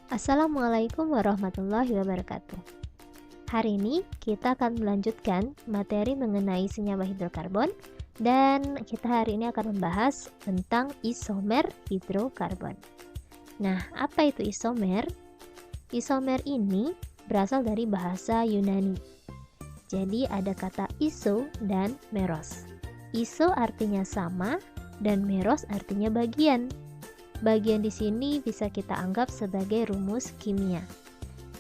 Assalamualaikum warahmatullahi wabarakatuh. Hari ini kita akan melanjutkan materi mengenai senyawa hidrokarbon dan kita hari ini akan membahas tentang isomer hidrokarbon. Nah, apa itu isomer? Isomer ini berasal dari bahasa Yunani. Jadi ada kata iso dan meros. Iso artinya sama dan meros artinya bagian. Bagian di sini bisa kita anggap sebagai rumus kimia.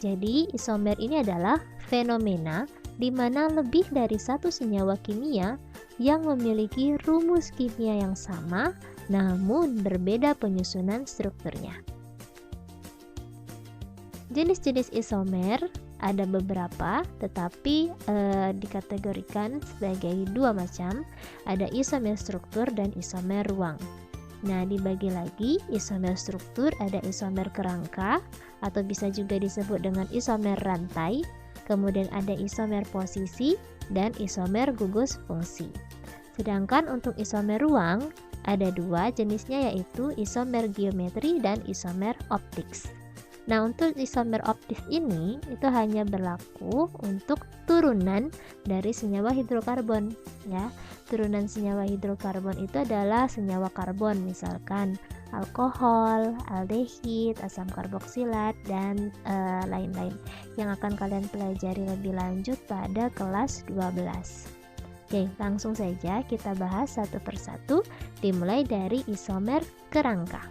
Jadi, isomer ini adalah fenomena di mana lebih dari satu senyawa kimia yang memiliki rumus kimia yang sama, namun berbeda penyusunan strukturnya. Jenis-jenis isomer ada beberapa, tetapi dikategorikan sebagai dua macam. Ada isomer struktur dan isomer ruang. Nah, dibagi lagi, isomer struktur ada isomer kerangka atau bisa juga disebut dengan isomer rantai, kemudian ada isomer posisi dan isomer gugus fungsi. Sedangkan untuk isomer ruang ada dua jenisnya, yaitu isomer geometri dan isomer optiks. Nah, untuk isomer optis ini itu hanya berlaku untuk turunan dari senyawa hidrokarbon, ya. Turunan senyawa hidrokarbon itu adalah senyawa karbon, misalkan alkohol, aldehid, asam karboksilat, dan lain-lain yang akan kalian pelajari lebih lanjut pada kelas 12. Oke, langsung saja kita bahas satu persatu, dimulai dari isomer kerangka.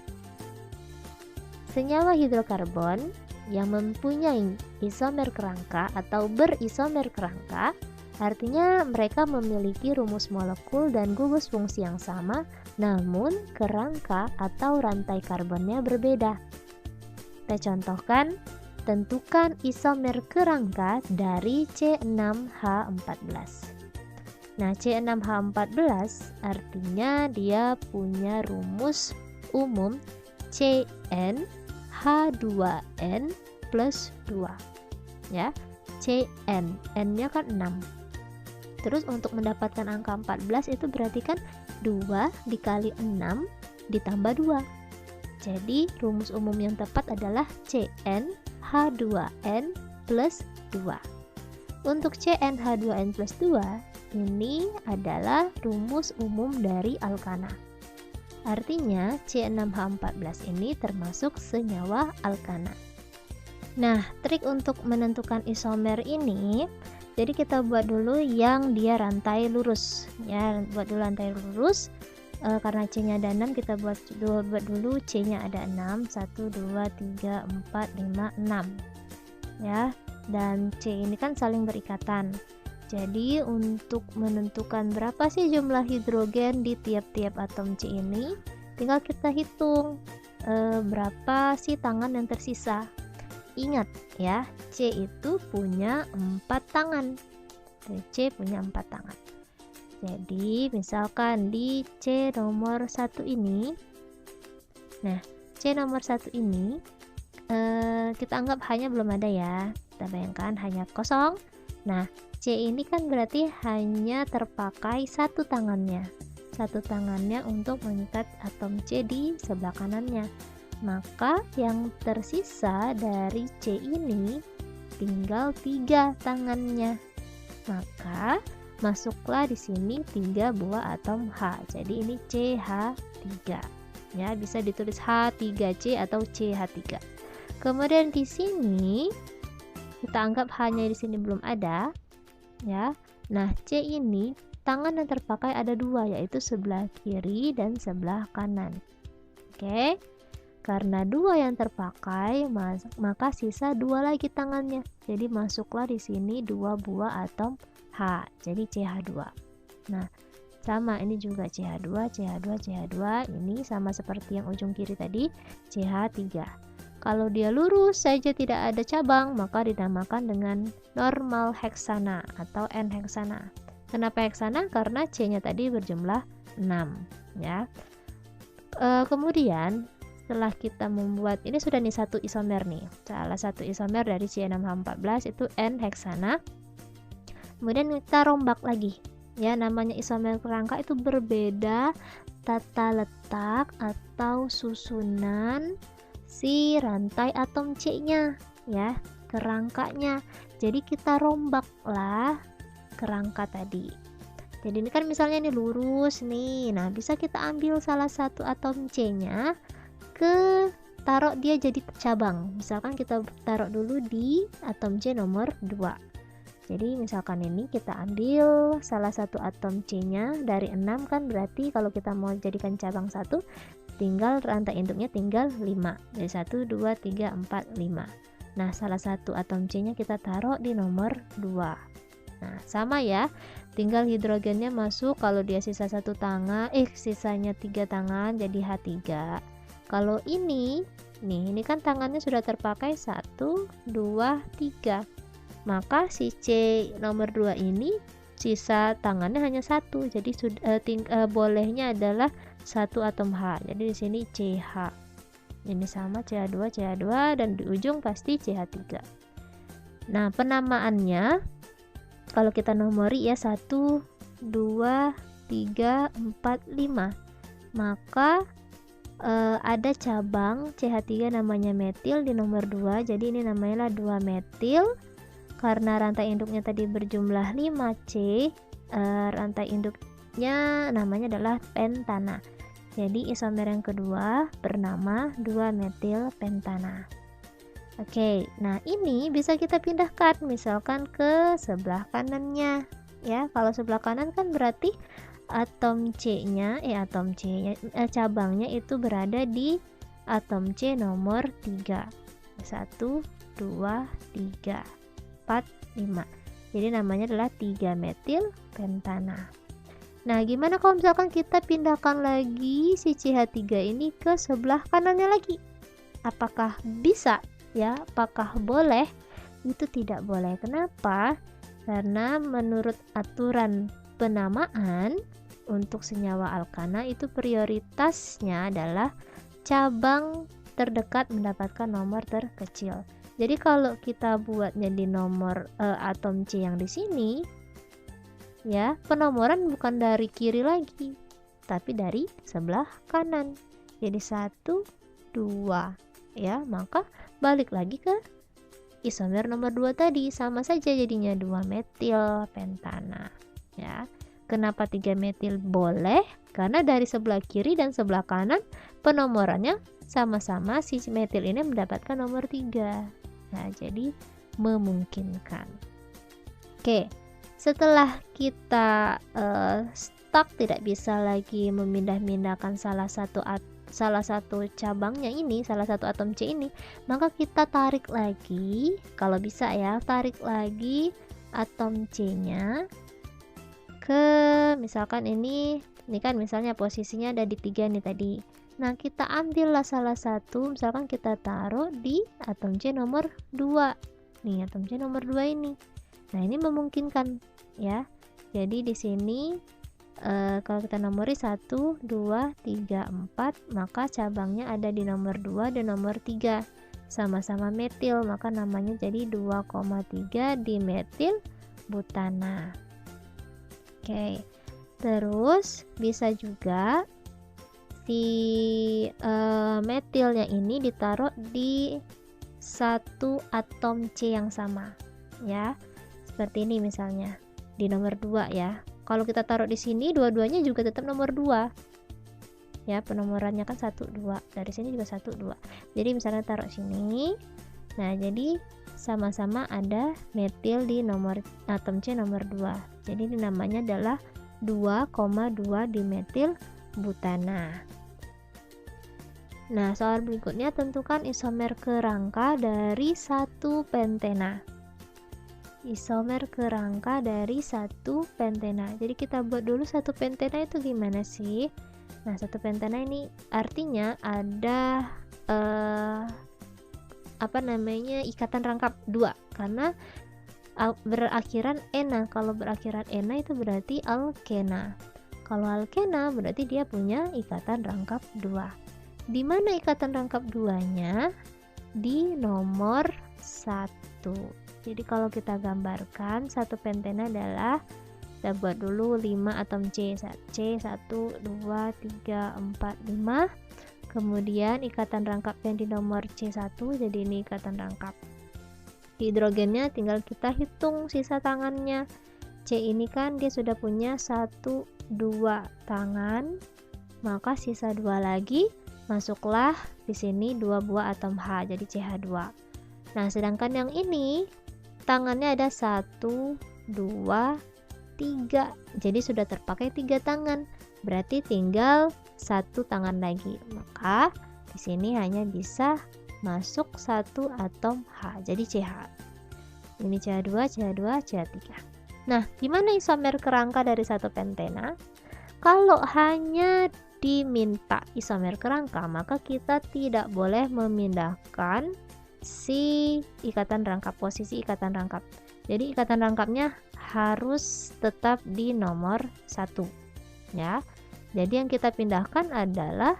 Senyawa hidrokarbon yang mempunyai isomer kerangka atau berisomer kerangka artinya mereka memiliki rumus molekul dan gugus fungsi yang sama, namun kerangka atau rantai karbonnya berbeda. Kita contohkan, tentukan isomer kerangka dari C6H14. Nah, C6H14 artinya dia punya rumus umum CnH2n plus 2, ya. Cn, n-nya kan 6. Terus untuk mendapatkan angka 14 itu berarti kan 2 dikali 6 ditambah 2. Jadi rumus umum yang tepat adalah CnH2n plus 2. Untuk CnH2n plus 2 ini adalah rumus umum dari alkana. Artinya C6H14 ini termasuk senyawa alkana. Nah, trik untuk menentukan isomer ini, jadi kita buat dulu yang dia rantai lurus, ya. Buat dulu rantai lurus, karena C-nya ada 6, kita buat dulu C-nya ada 6, 1, 2, 3, 4, 5, 6, ya. Dan C ini kan saling berikatan. Jadi untuk menentukan berapa sih jumlah hidrogen di tiap-tiap atom C ini, tinggal kita hitung berapa sih tangan yang tersisa. Ingat ya, C itu punya 4 tangan. C punya 4 tangan. Jadi misalkan di C nomor 1 ini, nah C nomor 1 ini kita anggap hanya belum ada ya. Kita bayangkan hanya kosong. Nah, C ini kan berarti hanya terpakai satu tangannya. Satu tangannya untuk mengikat atom C di sebelah kanannya. Maka yang tersisa dari C ini tinggal 3 tangannya. Maka masuklah di sini 3 buah atom H. Jadi ini CH3. Ya, bisa ditulis H3C atau CH3. Kemudian di sini kita anggap hanya di sini belum ada, ya. Nah, C ini tangan yang terpakai ada 2, yaitu sebelah kiri dan sebelah kanan. Oke. Karena 2 yang terpakai, maka sisa 2 lagi tangannya. Jadi masuklah di sini 2 buah atom H. Jadi CH2. Nah, sama ini juga CH2, CH2, CH2. Ini sama seperti yang ujung kiri tadi, CH3. Kalau dia lurus saja tidak ada cabang, maka dinamakan dengan normal heksana atau N-heksana. Kenapa heksana? Karena C-nya tadi berjumlah 6, ya. Kemudian setelah kita membuat, ini sudah nih satu isomer nih, salah satu isomer dari C6H14 itu N-heksana. Kemudian kita rombak lagi, ya. Namanya isomer kerangka itu berbeda tata letak atau susunan si rantai atom C-nya ya, kerangkanya. Jadi kita rombaklah kerangka tadi. Jadi ini kan misalnya ini lurus nih. Nah, bisa kita ambil salah satu atom C-nya taruh dia jadi cabang. Misalkan kita taruh dulu di atom C nomor 2. Jadi misalkan ini kita ambil salah satu atom C-nya dari 6 kan, berarti kalau kita mau jadikan cabang 1, tinggal rantai induknya tinggal 5. Jadi 1, 2, 3, 4, 5. Nah, salah satu atom C-nya kita taruh di nomor 2. Nah, sama ya. Tinggal hidrogennya masuk, kalau dia sisa sisanya 3 tangan jadi H3. Kalau ini kan tangannya sudah terpakai 1, 2, 3. Maka si C nomor 2 ini sisa tangannya hanya 1, jadi bolehnya adalah 1 atom H. Jadi di sini CH. Ini sama CH2, CH2, dan di ujung pasti CH3. Nah, penamaannya kalau kita nomori ya 1, 2, 3, 4, 5. Maka ada cabang CH3 namanya metil di nomor 2. Jadi ini namanya 2 metil. Karena rantai induknya tadi berjumlah 5C, rantai induknya namanya adalah pentana. Jadi isomer yang kedua bernama 2 metil pentana. Oke, nah ini bisa kita pindahkan misalkan ke sebelah kanannya ya. Kalau sebelah kanan kan berarti cabangnya itu berada di atom C nomor 3. 1, 2, 3, 4, 5. Jadi namanya adalah 3 metil pentana. Nah, gimana kalau misalkan kita pindahkan lagi si CH3 ini ke sebelah kanannya lagi? Apakah bisa? Ya, apakah boleh? Itu tidak boleh. Kenapa? Karena menurut aturan penamaan untuk senyawa alkana itu prioritasnya adalah cabang terdekat mendapatkan nomor terkecil. Jadi kalau kita buatnya di nomor atom C yang di sini, ya penomoran bukan dari kiri lagi, tapi dari sebelah kanan. Jadi 1, 2, ya, maka balik lagi ke isomer nomor 2 tadi, sama saja jadinya 2 metil pentana. Ya, kenapa 3 metil boleh? Karena dari sebelah kiri dan sebelah kanan penomorannya sama-sama si metil ini mendapatkan nomor 3. Nah, jadi memungkinkan. Oke, setelah kita stuck, tidak bisa lagi memindah-mindahkan salah satu cabangnya ini, salah satu atom C ini, maka kita tarik lagi, kalau bisa ya, tarik lagi atom C-nya ke, misalkan ini kan misalnya posisinya ada di 3 nih tadi. Nah, kita ambillah salah satu, misalkan kita taruh di atom C nomor 2. Nih, atom C nomor 2 ini. Nah, ini memungkinkan ya. Jadi di sini kalau kita nomori 1, 2, 3, 4, maka cabangnya ada di nomor 2 dan nomor 3. Sama-sama metil, maka namanya jadi 2,3 dimetil butana. Oke. Terus bisa juga si metilnya ini ditaruh di satu atom C yang sama ya, seperti ini misalnya di nomor 2 ya. Kalau kita taruh di sini dua-duanya juga tetap nomor 2 ya, penomorannya kan 1, 2, dari sini juga 1, 2. Jadi misalnya taruh sini, nah jadi sama-sama ada metil di nomor atom C nomor 2. Jadi ini namanya adalah 2,2 dimetil butana. Nah, soal berikutnya, tentukan isomer kerangka dari 1 pentena. Isomer kerangka dari 1 pentena. Jadi kita buat dulu 1 pentena itu gimana sih? Nah, 1 pentena ini artinya ada ikatan rangkap 2, karena berakhiran ena. Kalau berakhiran ena itu berarti alkena. Kalau alkena berarti dia punya ikatan rangkap 2. Di mana ikatan rangkap 2-nya? Di nomor 1. Jadi kalau kita gambarkan 1 pentena adalah, kita buat dulu 5 atom C. C 1, 2, 3, 4, 5. kemudian ikatan rangkapnya di nomor C1, jadi ini ikatan rangkap. Hidrogennya tinggal kita hitung sisa tangannya. C ini kan dia sudah punya 1, 2 tangan, maka sisa 2 lagi, masuklah di sini 2 buah atom H, jadi CH2. Nah, sedangkan yang ini tangannya ada 1, 2, 3, jadi sudah terpakai 3 tangan, berarti tinggal 1 tangan lagi, maka di sini hanya bisa masuk 1 atom H, jadi CH. Ini CH2, CH2, CH3. Nah, gimana isomer kerangka dari satu pentena? Kalau hanya diminta isomer kerangka, maka kita tidak boleh memindahkan si ikatan rangkap, posisi ikatan rangkap. Jadi ikatan rangkapnya harus tetap di nomor 1, ya. Jadi yang kita pindahkan adalah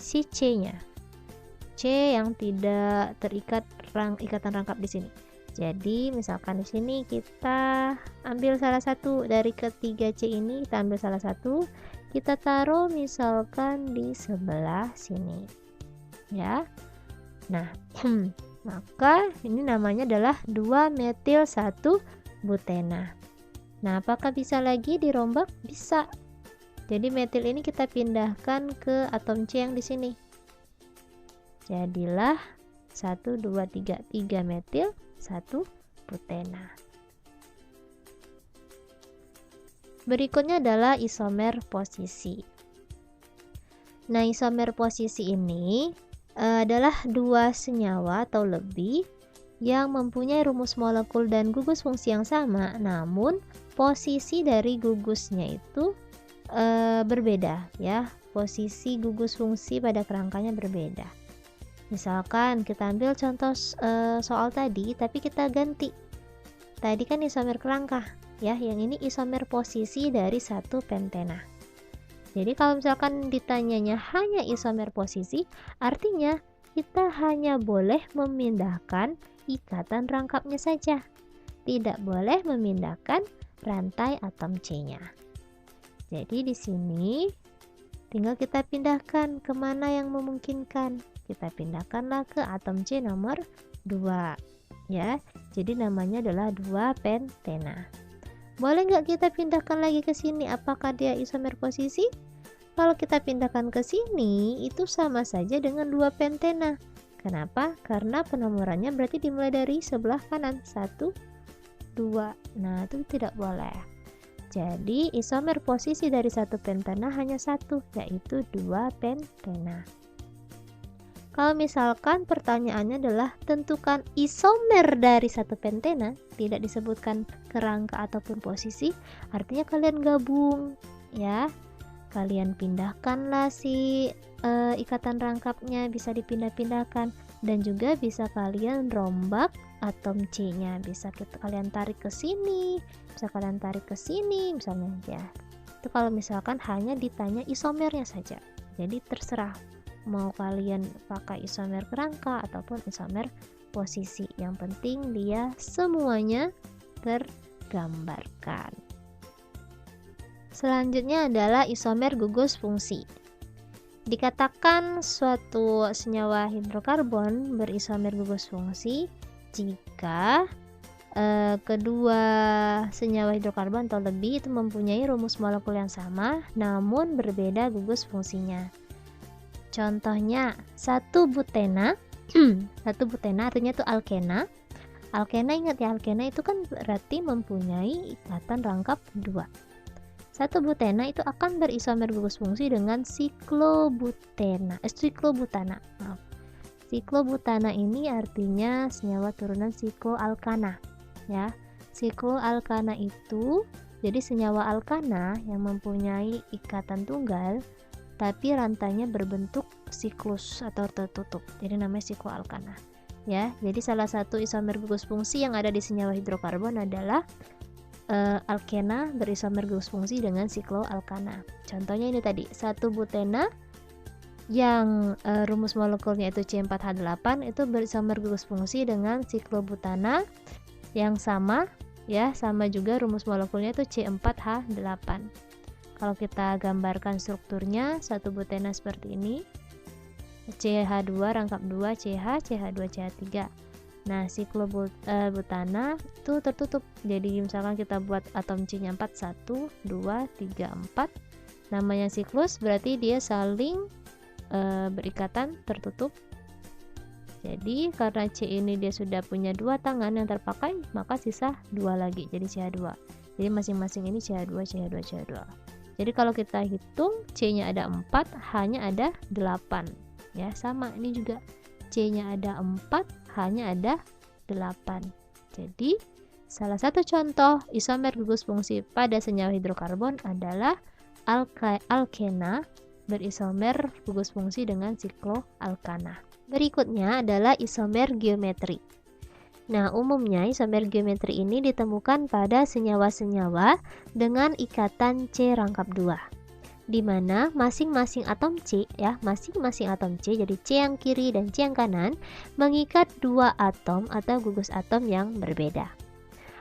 si C-nya. C yang tidak terikat ikatan rangkap di sini. Jadi misalkan di sini kita ambil salah satu dari ketiga C ini, kita ambil salah satu, kita taruh misalkan di sebelah sini, ya. Nah, maka ini namanya adalah 2-metil-1-butena. Nah, apakah bisa lagi dirombak? Bisa. Jadi metil ini kita pindahkan ke atom C yang di sini. Jadilah 1, 2, 3 metil 1 butena. Berikutnya adalah isomer posisi. Nah, isomer posisi ini adalah dua senyawa atau lebih yang mempunyai rumus molekul dan gugus fungsi yang sama, namun posisi dari gugusnya itu berbeda, ya. Posisi gugus fungsi pada kerangkanya berbeda. Misalkan kita ambil contoh soal tadi, tapi kita ganti. Tadi kan isomer kerangka, ya. Yang ini isomer posisi dari satu pentena. Jadi kalau misalkan ditanyanya hanya isomer posisi, artinya kita hanya boleh memindahkan ikatan rangkapnya saja. Tidak boleh memindahkan rantai atom C-nya. Jadi di sini tinggal kita pindahkan kemana yang memungkinkan. Kita pindahkanlah ke atom C nomor 2, ya. Jadi namanya adalah 2 pentena. Boleh nggak kita pindahkan lagi ke sini? Apakah dia isomer posisi? Kalau kita pindahkan ke sini, itu sama saja dengan 2 pentena. Kenapa? Karena penomorannya berarti dimulai dari sebelah kanan, 1, 2. Nah, itu tidak boleh. Jadi isomer posisi dari satu pentena hanya satu, yaitu 2 pentena. Kalau misalkan pertanyaannya adalah tentukan isomer dari satu pentena, tidak disebutkan kerangka ataupun posisi, artinya kalian gabung, ya. Kalian pindahkanlah si ikatan rangkapnya, bisa dipindah-pindahkan, dan juga bisa kalian rombak atom C-nya, bisa kalian tarik ke sini, bisa kalian tarik ke sini, misalnya, ya. Itu kalau misalkan hanya ditanya isomernya saja. Jadi terserah mau kalian pakai isomer kerangka ataupun isomer posisi, yang penting dia semuanya tergambarkan. Selanjutnya adalah isomer gugus fungsi. Dikatakan suatu senyawa hidrokarbon berisomer gugus fungsi jika kedua senyawa hidrokarbon atau lebih itu mempunyai rumus molekul yang sama namun berbeda gugus fungsinya. Contohnya 1 butena 1 butena artinya itu alkena. Alkena, ingat ya, alkena itu kan berarti mempunyai ikatan rangkap 2. 1 butena itu akan berisomer gugus fungsi dengan siklobutana. Maaf. Siklobutana ini artinya senyawa turunan sikloalkana, ya. Sikloalkana itu jadi senyawa alkana yang mempunyai ikatan tunggal tapi rantainya berbentuk siklus atau tertutup, jadi namanya sikloalkana, ya. Jadi salah satu isomer gugus fungsi yang ada di senyawa hidrokarbon adalah alkena berisomer gugus fungsi dengan sikloalkana. Contohnya ini tadi 1 butena yang rumus molekulnya itu C4H8 itu berisomer gugus fungsi dengan siklobutana yang sama, ya, sama juga rumus molekulnya itu C4H8. Kalau kita gambarkan strukturnya 1 butena seperti ini, CH2 rangkap 2 CH, CH2 CH3. Nah, siklobutana itu tertutup. Jadi misalkan kita buat atom C-nya 4, 1, 2, 3, 4. Namanya siklus berarti dia saling berikatan tertutup. Jadi karena C ini dia sudah punya 2 tangan yang terpakai, maka sisa 2 lagi, jadi CH2. Jadi masing-masing ini CH2, CH2, CH2. Jadi kalau kita hitung C-nya ada 4, H-nya ada 8. Ya, sama ini juga. C-nya ada 4, H-nya ada 8. Jadi salah satu contoh isomer gugus fungsi pada senyawa hidrokarbon adalah alkena berisomer gugus fungsi dengan sikloalkana. Berikutnya adalah isomer geometri. Nah, umumnya isomer geometri ini ditemukan pada senyawa-senyawa dengan ikatan C rangkap 2. Di mana masing-masing atom C jadi C yang kiri dan C yang kanan mengikat 2 atom atau gugus atom yang berbeda.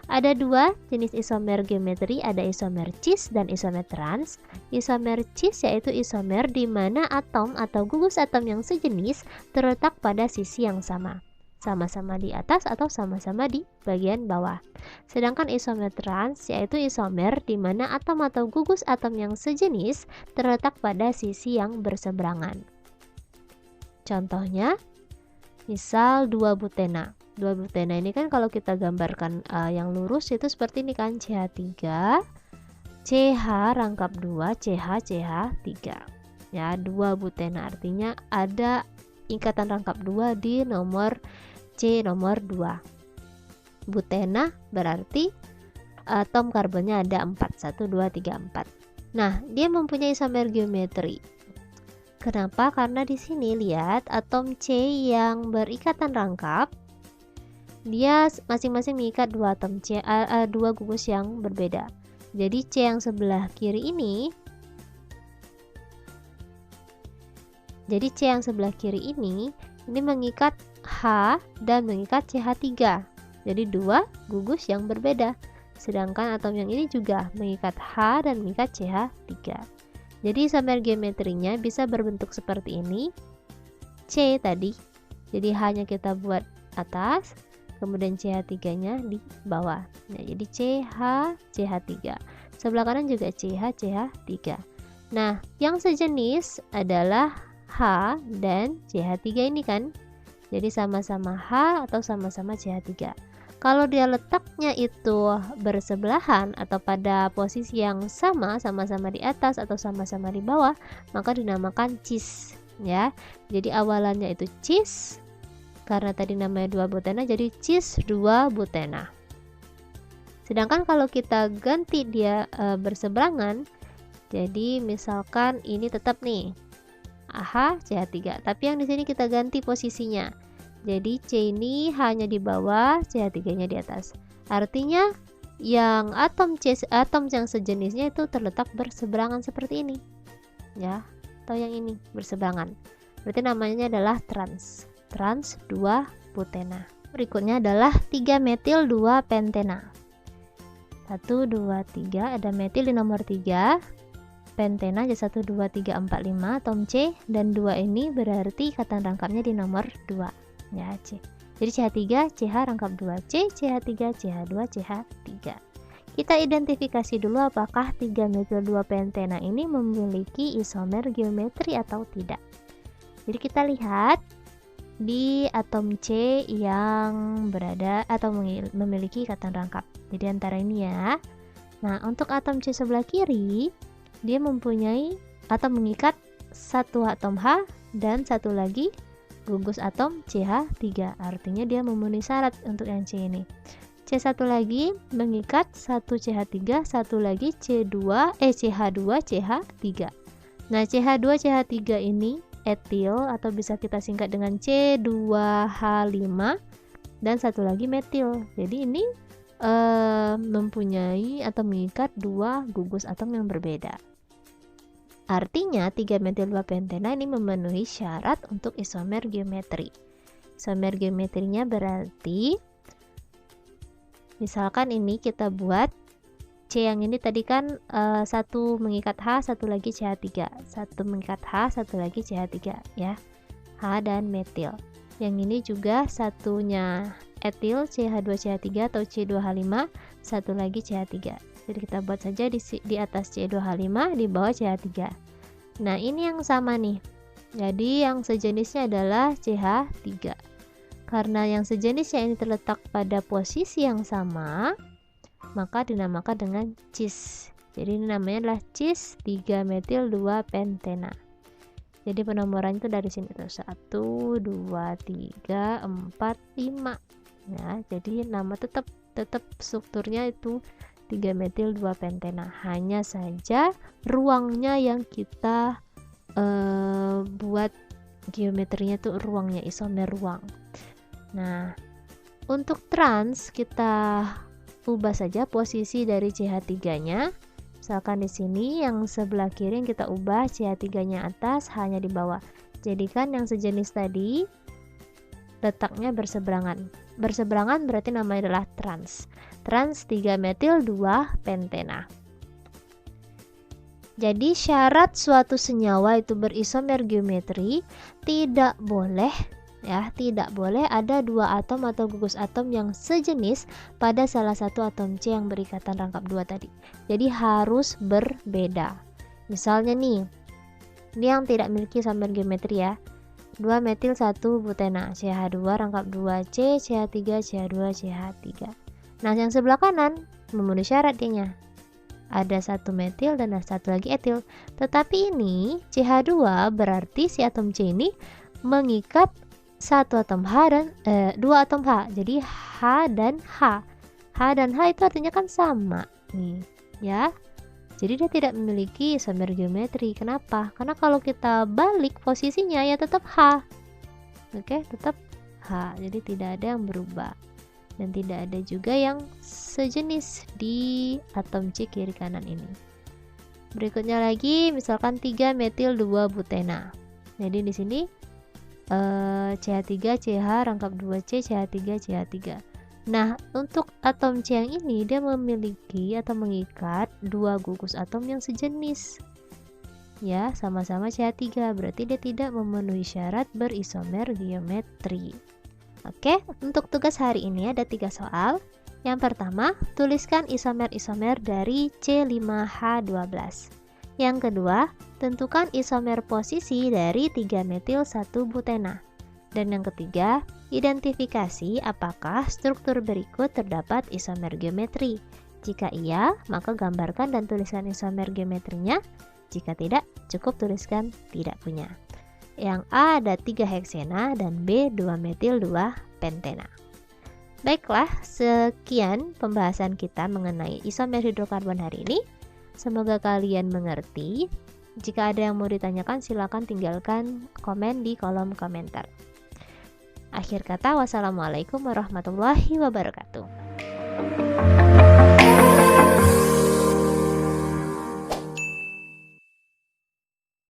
Ada 2 jenis isomer geometri, ada isomer cis dan isomer trans. Isomer cis yaitu isomer di mana atom atau gugus atom yang sejenis terletak pada sisi yang sama-sama di atas atau sama-sama di bagian bawah. Sedangkan isomer trans yaitu isomer di mana atom atau gugus atom yang sejenis terletak pada sisi yang berseberangan. Contohnya, misal 2-butena. 2-butena ini kan kalau kita gambarkan yang lurus itu seperti ini kan, CH3, CH rangkap 2, CH, CH3. Ya, 2-butena artinya ada ikatan rangkap 2 di nomor C nomor 2. Butena berarti atom karbonnya ada 4, 1, 2, 3, 4. Nah, dia mempunyai isomer geometri. Kenapa? Karena di sini lihat atom C yang berikatan rangkap, dia masing-masing mengikat 2 atom C, 2 gugus yang berbeda. Jadi C yang sebelah kiri ini mengikat H dan mengikat CH3. Jadi 2 gugus yang berbeda. Sedangkan atom yang ini juga mengikat H dan mengikat CH3. Jadi isomer geometrinya bisa berbentuk seperti ini. C tadi. Jadi H-nya kita buat atas, kemudian CH3-nya di bawah. Nah, jadi CH, CH3. Sebelah kanan juga CH, CH3. Nah, yang sejenis adalah H dan CH3 ini kan. Jadi sama-sama H atau sama-sama CH3. Kalau dia letaknya itu bersebelahan atau pada posisi yang sama-sama di atas atau sama-sama di bawah, maka dinamakan cis ya. Jadi awalannya itu cis, karena tadi namanya 2-butena jadi cis 2-butena. Sedangkan kalau kita ganti dia berseberangan, jadi misalkan ini tetap nih AH CH3, tapi yang di sini kita ganti posisinya. Jadi C ini hanya di bawah, CH3-nya di atas. Artinya yang atom yang sejenisnya itu terletak berseberangan seperti ini. Ya, atau yang ini berseberangan. Berarti namanya adalah trans 2-butena. Berikutnya adalah 3-metil 2-pentena. 1 2 3 ada metil di nomor 3. Pentena aja 1 2 3 4 5 atom C, dan 2 ini berarti ikatan rangkapnya di nomor 2 ya, C. Jadi CH3 CH rangkap 2 C, CH3 CH2 CH3. Kita identifikasi dulu apakah 3-metil 2-pentena ini memiliki isomer geometri atau tidak. Jadi kita lihat di atom C yang berada atau memiliki ikatan rangkap. Jadi antara ini ya. Nah, untuk atom C sebelah kiri dia mempunyai atau mengikat 1 atom H dan 1 lagi gugus atom CH3. Artinya dia memenuhi syarat untuk yang C ini. C1 lagi mengikat 1 CH3, 1 lagi CH2 CH3. Nah, CH2 CH3 ini etil atau bisa kita singkat dengan C2H5 dan 1 lagi metil. Jadi ini mempunyai atau mengikat 2 gugus atom yang berbeda. Artinya 3-metil 2-pentena ini memenuhi syarat untuk isomer geometri. Isomer geometrinya berarti misalkan ini kita buat C yang ini tadi kan 1 mengikat H, 1 lagi CH3, 1 mengikat H, 1 lagi CH3 ya. H dan metil. Yang ini juga satunya etil CH2CH3 atau C2H5, satu lagi CH3. Jadi kita buat saja di atas C2H5, di bawah CH3. Nah, ini yang sama nih. Jadi yang sejenisnya adalah CH3. Karena yang sejenisnya ini terletak pada posisi yang sama, maka dinamakan dengan cis. Jadi ini namanya adalah cis 3-metil 2-pentena. Jadi penomoran itu dari sini tuh 1, 2, 3, 4, 5. Ya, jadi nama tetap strukturnya itu 3-metil 2-pentena. Hanya saja ruangnya yang kita buat geometrinya tuh ruangnya, isomer ruang. Nah, untuk trans kita ubah saja posisi dari CH3-nya. Misalkan di sini yang sebelah kiri yang kita ubah CH3-nya atas, hanya di bawah. Jadikan yang sejenis tadi letaknya berseberangan. Berseberangan berarti namanya adalah trans. Trans 3-metil 2-pentena. Jadi syarat suatu senyawa itu berisomer geometri tidak boleh ada dua atom atau gugus atom yang sejenis pada salah satu atom C yang berikatan rangkap 2 tadi. Jadi harus berbeda. Misalnya nih, ini yang tidak memiliki isomer geometri ya. 2-metil 1-butena, CH2 rangkap 2C, CH3, CH2, CH3. Nah, yang sebelah kanan memenuhi syarat dia. Ada 1 metil dan ada 1 lagi etil. Tetapi ini CH2 berarti si atom C ini mengikat 1 atom H dan 2 atom H. Jadi H dan H. H dan H itu artinya kan sama nih, ya. Jadi dia tidak memiliki isomer geometri. Kenapa? Karena kalau kita balik posisinya ya tetap H. Oke, tetap H. Jadi tidak ada yang berubah. Dan tidak ada juga yang sejenis di atom C kiri kanan ini. Berikutnya lagi misalkan 3-metil 2-butena. Jadi di sini CH3 CH rangkap 2C CH3 CH3. Nah, untuk atom C yang ini dia memiliki atau mengikat 2 gugus atom yang sejenis. Ya, sama-sama CH3, berarti dia tidak memenuhi syarat berisomer geometri. Oke, untuk tugas hari ini ada 3 soal. Yang pertama, tuliskan isomer-isomer dari C5H12. Yang kedua, tentukan isomer posisi dari 3-metil 1-butena. Dan yang ketiga, identifikasi apakah struktur berikut terdapat isomer geometri. Jika iya, maka gambarkan dan tuliskan isomer geometrinya. Jika tidak, cukup tuliskan tidak punya. Yang A ada 3 heksena dan B 2-metil 2-pentena. Baiklah, sekian pembahasan kita mengenai isomer hidrokarbon hari ini. Semoga kalian mengerti. Jika ada yang mau ditanyakan, silakan tinggalkan komen di kolom komentar. Akhir kata, wassalamualaikum warahmatullahi wabarakatuh.